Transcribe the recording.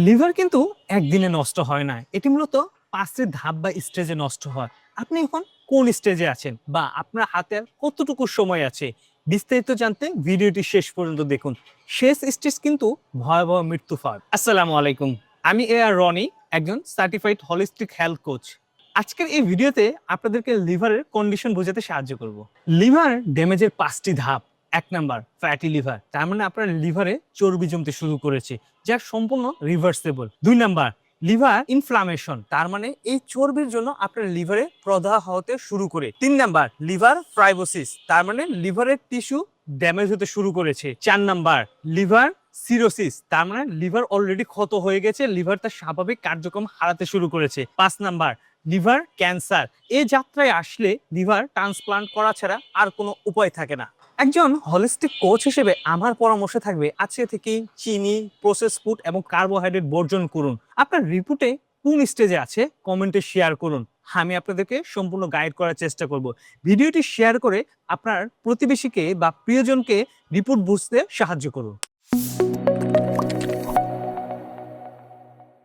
Liver কিন্তু একদিনে নষ্ট হয় না, এটি মূলত 5টি ধাপ বা স্টেজে নষ্ট হয়। আপনি এখন কোন স্টেজে আছেন বা আপনার হাতে আর কতটুকু সময় আছে, বিস্তারিত জানতে ভিডিওটি শেষ পর্যন্ত দেখুন। শেষ স্টেজ কিন্তু ভয়াবহ মৃত্যু ফাঁদ। আসসালামু আলাইকুম, আমি এ আর রনি, একজন সার্টিফাইড হলিস্টিক হেলথ কোচ। আজকের এই ভিডিওতে আপনাদেরকে লিভারের কন্ডিশন বোঝাতে সাহায্য করব। লিভার ড্যামেজের 5টি ধাপ। 1 নাম্বার, ফ্যাটি লিভার, তার মানে আপনার লিভারে চর্বি জমতে শুরু করেছে, যা সম্পূর্ণ রিভার্সেবল। 2 নাম্বার, লিভার ইনফ্লামেশন, তার মানে এই চর্বির জন্য আপনার লিভারে প্রদাহ হতে শুরু করে। 3 নাম্বার, লিভার ফাইব্রোসিস, তার মানে লিভারের টিস্যু ড্যামেজ হতে শুরু করেছে। 4 নাম্বার, লিভার সিরোসিস, তার মানে লিভার অলরেডি ক্ষত হয়ে গেছে, লিভার তার স্বাভাবিক কার্যক্রম হারাতে শুরু করেছে। 5 নাম্বার, লিভার ক্যান্সার। এই যাত্রায় আসলে লিভার ট্রান্সপ্লান্ট করা ছাড়া আর কোনো উপায় থাকে না। একজন হলিস্টিক কোচ হিসেবে আমার পরামর্শ থাকবে, আজকে থেকে চিনি, প্রসেস ফুড এবং কার্বোহাইড্রেট বর্জন করুন। আপনার রিপোর্টে কোন স্টেজে আছে কমেন্টে শেয়ার করুন, আমি আপনাদেরকে সম্পূর্ণ গাইড করার চেষ্টা করব। ভিডিওটি শেয়ার করে আপনার প্রতিবেশীকে বা প্রিয়জনকে রিপোর্ট বুঝতে সাহায্য করুন।